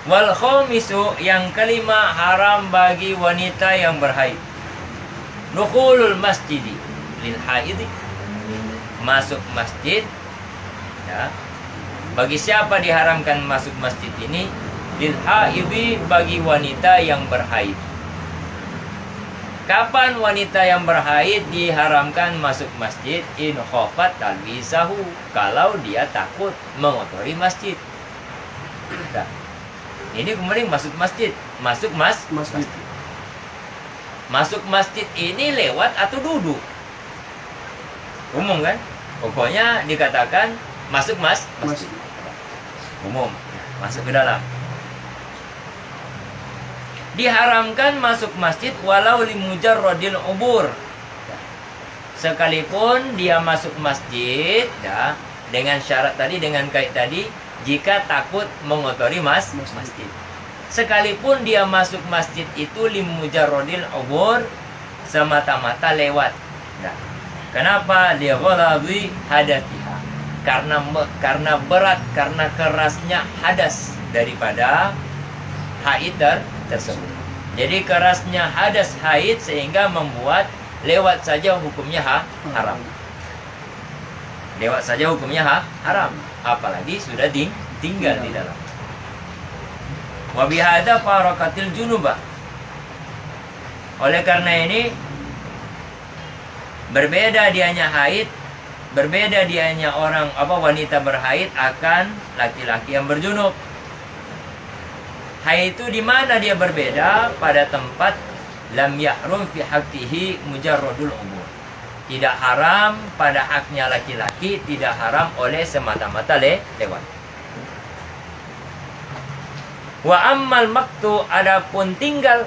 Wal khamisu, yang kelima, haram bagi wanita yang berhaid. Dukhulul masjidi lil haidi, masuk masjid, ya. Bagi siapa diharamkan masuk masjid ini? Lil haidi, bagi wanita yang berhaid. Kapan wanita yang berhaid diharamkan masuk masjid? In khofat talbisahu, kalau dia takut mengotori masjid. Nah, ini kemudian masuk masjid. Masuk masjid. Masuk masjid ini lewat atau duduk? Umum kan? Pokoknya dikatakan masuk masjid. Umum. Masuk ke dalam. Diharamkan masuk masjid walau limujarradil ubur, sekalipun dia masuk masjid, ya, dengan syarat tadi, dengan kait tadi, jika takut mengotori masjid. Sekalipun dia masuk masjid itu limujarradil ubur, semata-mata lewat. Nah, kenapa? Dia ghalabhi hadatiha, karena berat, karena kerasnya hadas daripada haid tersebut. Jadi kerasnya hadas haid sehingga membuat lewat saja hukumnya haram. Lewat saja hukumnya haram, apalagi sudah tinggal di dalam. Wa bihadza faraqatil junubah. Oleh karena ini berbeda dianya haid, berbeda dianya orang wanita berhaid akan laki-laki yang berjunub. Haid itu di mana dia berbeda? Pada tempat lam yahrum fi haqqihi mujarradul umur. Tidak haram pada haknya laki-laki, tidak haram oleh semata-mata lewat. Wa ammal maktu, adapun tinggal,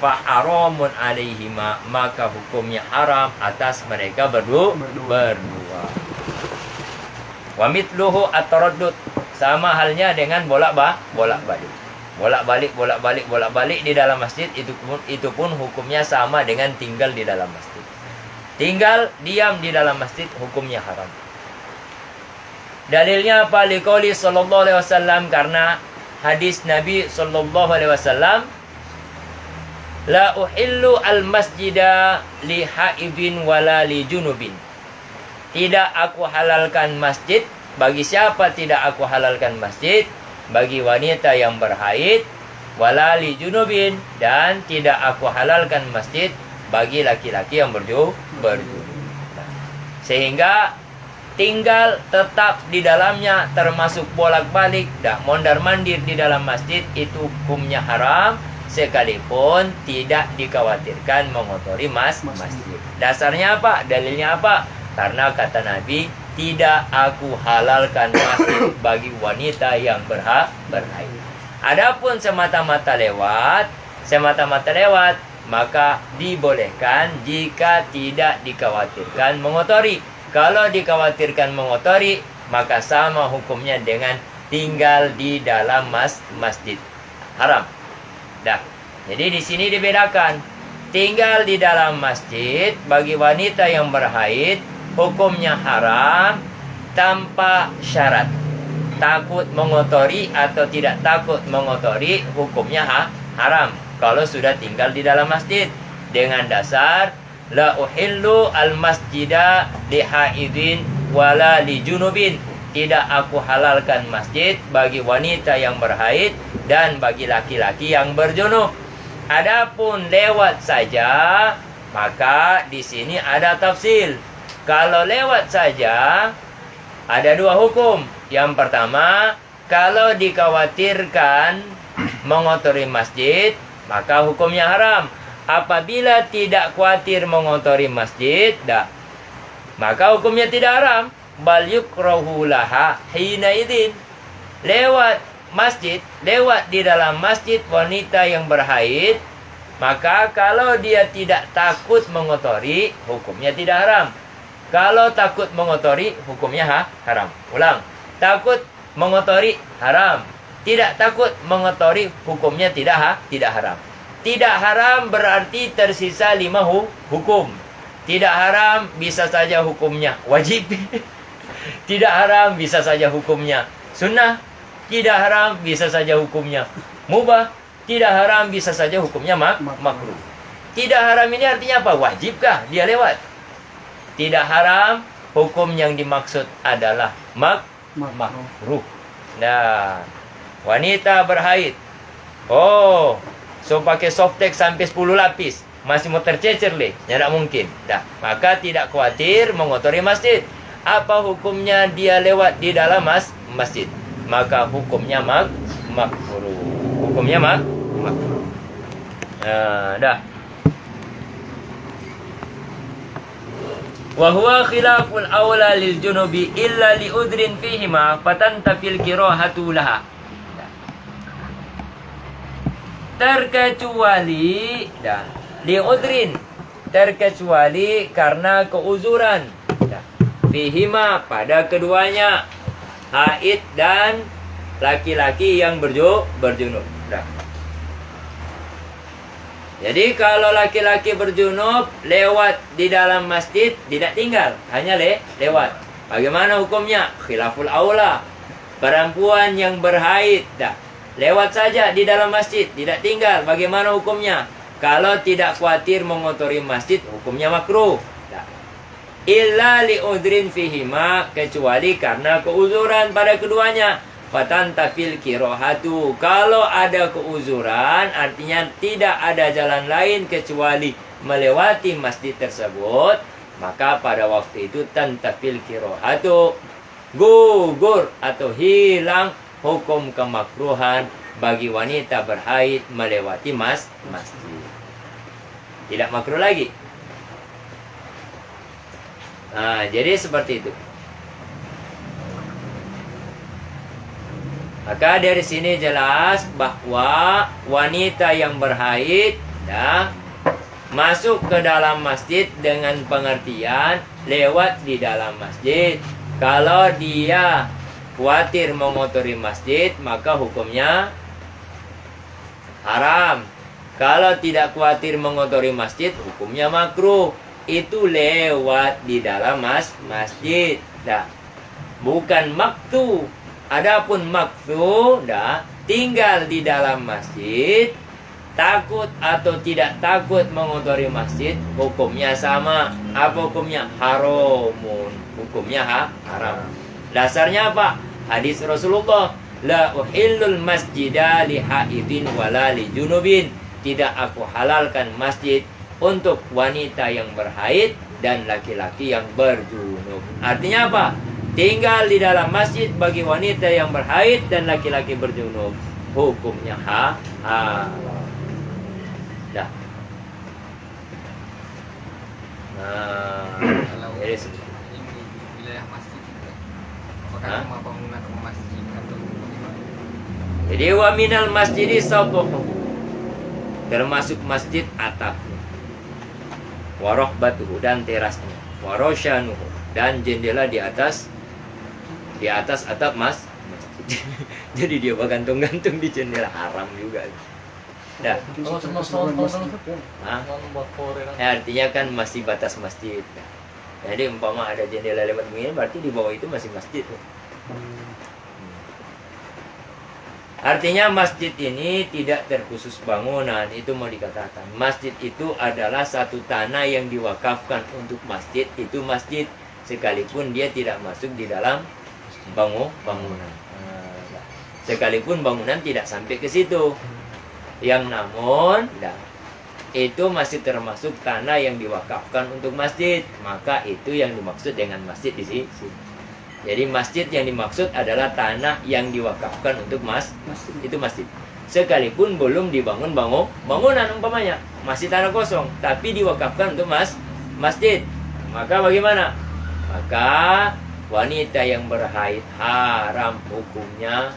fa haramun alaihima, maka hukumnya haram atas mereka berdua. Wa mithluhu at-taraddud, sama halnya dengan bolak-balik. Bolak-balik di dalam masjid, itu pun hukumnya sama dengan tinggal di dalam masjid. Tinggal diam di dalam masjid hukumnya haram. Dalilnya apa? Liqauli sallallahu alaihi wasallam, karena hadis Nabi sallallahu alaihi wasallam, la uhillu al masjida li haidin wala li junubin. Tidak aku halalkan masjid, bagi siapa tidak aku halalkan masjid? Bagi wanita yang berhaid, wala li junubin, dan tidak aku halalkan masjid bagi laki-laki yang berjunub. Sehingga tinggal tetap di dalamnya, termasuk bolak-balik, dah mondar-mandir di dalam masjid, itu hukumnya haram, sekalipun tidak dikhawatirkan mengotori masjid. Dasarnya apa? Dalilnya apa? Karena kata Nabi, tidak aku halalkan masjid bagi wanita yang berhaid. Adapun semata-mata lewat, maka dibolehkan jika tidak dikhawatirkan mengotori. Kalau dikhawatirkan mengotori, maka sama hukumnya dengan tinggal di dalam masjid. Haram. Dah. Jadi di sini dibedakan. Tinggal di dalam masjid bagi wanita yang berhaid hukumnya haram tanpa syarat. Takut mengotori atau tidak takut mengotori hukumnya haram kalau sudah tinggal di dalam masjid, dengan dasar la uhillu al masjida li haidin wala li junubin. Tidak aku halalkan masjid bagi wanita yang berhaid dan bagi laki-laki yang berjunub. Adapun lewat saja, maka di sini ada tafsil. Kalau lewat saja, ada dua hukum. Yang pertama, kalau dikhawatirkan mengotori masjid, maka hukumnya haram. Apabila tidak khawatir mengotori masjid, maka hukumnya tidak haram. Bal yukrahu laha hina idin. Lewat masjid, lewat di dalam masjid wanita yang berhaid, maka kalau dia tidak takut mengotori, hukumnya tidak haram. Kalau takut mengotori, hukumnya haram. Ulang. Takut mengotori, haram. Tidak takut mengotori, hukumnya tidak haram. Tidak haram berarti tersisa 5 hukum. Tidak haram bisa saja hukumnya wajib. Tidak haram bisa saja hukumnya sunnah. Tidak haram, bisa saja hukumnya mubah. Tidak haram, bisa saja hukumnya makruh. Tidak haram ini artinya apa? Wajibkah dia lewat? Tidak haram, hukum yang dimaksud adalah makruh. Nah, wanita berhaid. Oh, so pakai softtek sampai 10 lapis. Masih mau tercecer leh. Tidak mungkin. Dah, maka tidak khawatir mengotori masjid. Apa hukumnya dia lewat di dalam masjid? Maka hukumnya makruh. Hukumnya makruh. Dah. Wa huwa khilaful aula lil junubi illa li udrin fihima fatantafil kirahatu laha. Terkecuali li udrin, terkecuali karena keuzuran fihima pada keduanya, haid dan laki-laki yang berjunub. Jadi kalau laki-laki berjunub lewat di dalam masjid tidak tinggal, hanya lewat. Bagaimana hukumnya? Khilaful aula. Perempuan yang berhaid lewat saja di dalam masjid, tidak tinggal. Bagaimana hukumnya? Kalau tidak khawatir mengotori masjid, hukumnya makruh. Illa li udrin fihima, kecuali karena keuzuran pada keduanya. Fatantafil kirohatu. Kalau ada keuzuran, artinya tidak ada jalan lain kecuali melewati masjid tersebut, maka pada waktu itu tantafil kirohatu, gugur atau hilang hukum kemakruhan bagi wanita berhaid melewati masjid. Tidak makruh lagi. Nah, jadi seperti itu. Maka dari sini jelas bahwa wanita yang berhaid masuk ke dalam masjid dengan pengertian lewat di dalam masjid. Kalau dia khawatir mengotori masjid, maka hukumnya haram. Kalau tidak khawatir mengotori masjid, hukumnya makruh. Itu lewat di dalam masjid. Bukan maktu. Adapun maktu tinggal di dalam masjid, takut atau tidak takut mengotori masjid, hukumnya sama. Apa hukumnya? Haramun. Hukumnya haram. Dasarnya apa? Hadis Rasulullah, la uhillul masjida li haidin wala li junubin. Tidak aku halalkan masjid untuk wanita yang berhaid dan laki-laki yang berjunub. Artinya apa? Tinggal di dalam masjid bagi wanita yang berhaid dan laki-laki berjunub, hukumnya haram. Kalau jadi ini wilayah masjid, apakah rumah bangunan rumah masjid atau bagaimana? Jadi wa minal masjidi sabuhu, termasuk masjid atapnya, warohbatuhu dan terasnya, warosyanuhu dan jendela di atas atap masjid. Jadi dia gantung-gantung di jendela, haram juga. Artinya kan masih batas masjid. Jadi umpama ada jendela lewat begini, berarti di bawah itu masih masjid. Artinya masjid ini tidak terkhusus bangunan. Itu mau dikatakan masjid itu adalah satu tanah yang diwakafkan untuk masjid. Itu masjid sekalipun dia tidak masuk di dalam bangunan. Sekalipun bangunan tidak sampai ke situ, yang namun itu masih termasuk tanah yang diwakafkan untuk masjid. Maka itu yang dimaksud dengan masjid di sini. Jadi masjid yang dimaksud adalah tanah yang diwakafkan untuk masjid. Itu masjid. Sekalipun belum dibangun bangunan umpamanya, masih tanah kosong, tapi diwakafkan untuk masjid. Maka bagaimana? Maka wanita yang berhaid haram hukumnya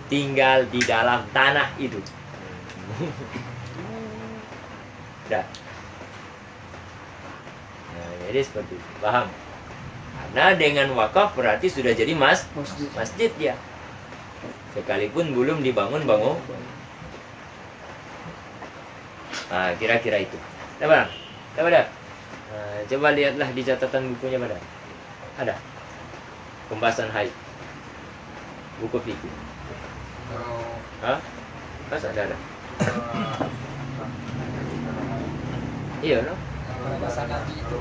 tinggal di dalam tanah itu. Nah, jadi seperti itu. Paham? Karena dengan wakaf berarti sudah jadi masjid ya. Sekalipun belum dibangun. Nah, kira-kira itu. Coba dah. Coba lihatlah di catatan bukunya pada. Ada pembahasan haid, buku fikih. Kalau Hah? Masa ada? eh, Iya no? kalau masa Nabi itu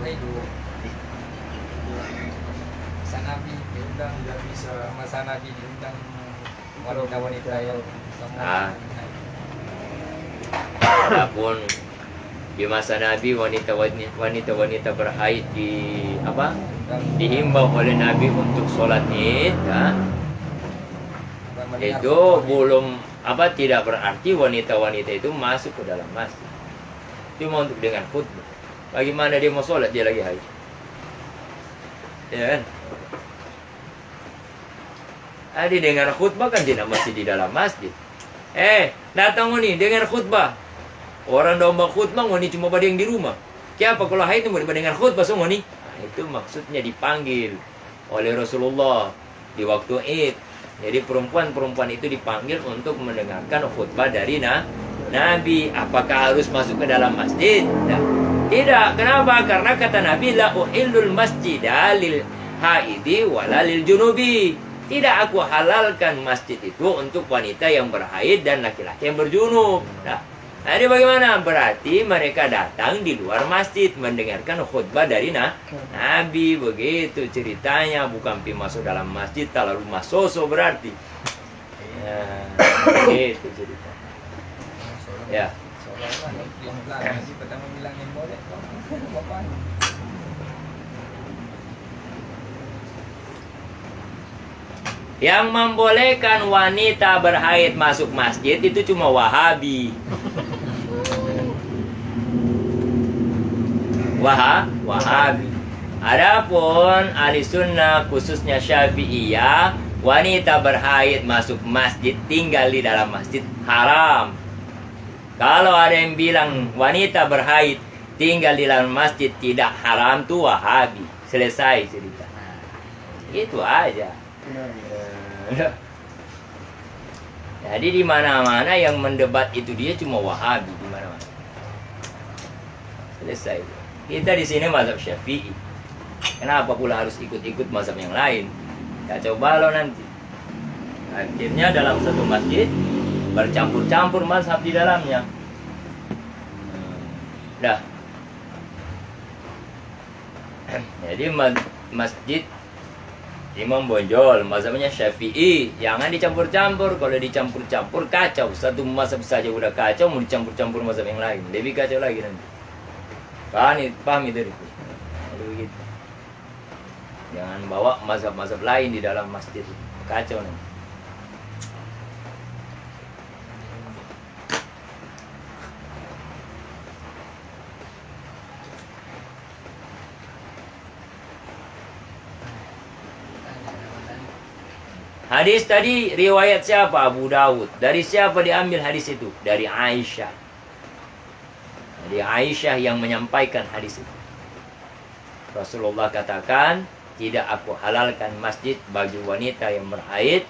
masa Nabi diundang, tidak bisa masa Nabi diundang wanita-wanita yang Ah. Adapun di masa Nabi wanita berhaid dihimbau oleh Nabi untuk sholat Id, ya. Itu belum tidak berarti wanita-wanita itu masuk ke dalam masjid. Cuma untuk dengan khutbah. Bagaimana dia mau sholat dia lagi haid? Ya kan? Adi dengan khutbah kan tidak mesti di dalam masjid. Datang nih dengan khutbah. Orang domba khutbah ngoni cuma pada yang di rumah. Siapa kalau haid mau dengan khutbah semua nih? Nah, itu maksudnya dipanggil oleh Rasulullah di waktu Id. Jadi perempuan-perempuan itu dipanggil untuk mendengarkan khutbah dari Nabi. Apakah harus masuk ke dalam masjid? Nah, tidak. Kenapa? Karena kata Nabi, la uhillul masjida lil haidi wala lil junubi. Tidak aku halalkan masjid itu untuk wanita yang berhaid dan laki-laki yang berjunub. Nah, jadi bagaimana? Berarti mereka datang di luar masjid mendengarkan khutbah dari Nabi. Begitu ceritanya. Bukan pi masuk dalam masjid terlalu masoso berarti. Ya, begitu cerita. Ya. Nabi pertama bilang yang boleh. Bapak. Yang membolehkan wanita berhaid masuk masjid itu cuma Wahabi. Wahabi. Adapun ahli sunnah khususnya Syafi'iyah, wanita berhaid masuk masjid, tinggal di dalam masjid haram. Kalau ada yang bilang wanita berhaid tinggal di dalam masjid tidak haram, tuh Wahabi. Selesai cerita. Itu aja. Jadi di mana-mana yang mendebat itu dia cuma Wahabi di mana-mana. Selesai. Kita di sini mazhab Syafi'i. Kenapa pula harus ikut-ikut mazhab yang lain? Kacau balau nanti. Akhirnya dalam satu masjid bercampur-campur mazhab di dalamnya. Dah. Jadi masjid Imam Bonjol, mazhabnya Syafi'i. Jangan dicampur-campur. Kalau dicampur-campur kacau. Satu mazhab saja udah kacau, mau dicampur-campur mazhab yang lain. Lebih kacau lagi nanti. Paham itu? Jadi begitu. Jangan bawa mazhab-mazhab lain di dalam masjid. Kacau nanti. Hadis tadi riwayat siapa? Abu Dawud. Dari siapa diambil hadis itu? Dari Aisyah. Dari Aisyah yang menyampaikan hadis itu. Rasulullah katakan, tidak aku halalkan masjid bagi wanita yang berhaid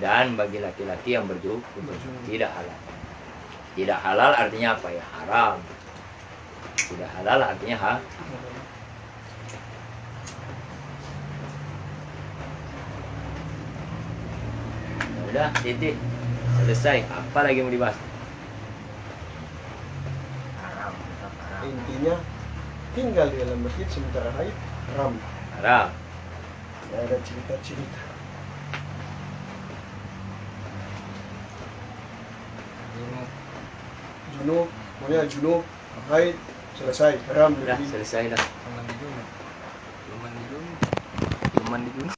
dan bagi laki-laki yang berjunub. Tidak halal. Tidak halal artinya apa ya? Haram. Tidak halal artinya haram. Udah, titik. Selesai. Apa lagi mau dibahas? Intinya tinggal di dalam masjid sementara haid haram. Haram. Tidak ada cerita-cerita. Junub, pokoknya junub, haid, selesai, haram. Udah, selesai dah. Belum mandi dulu.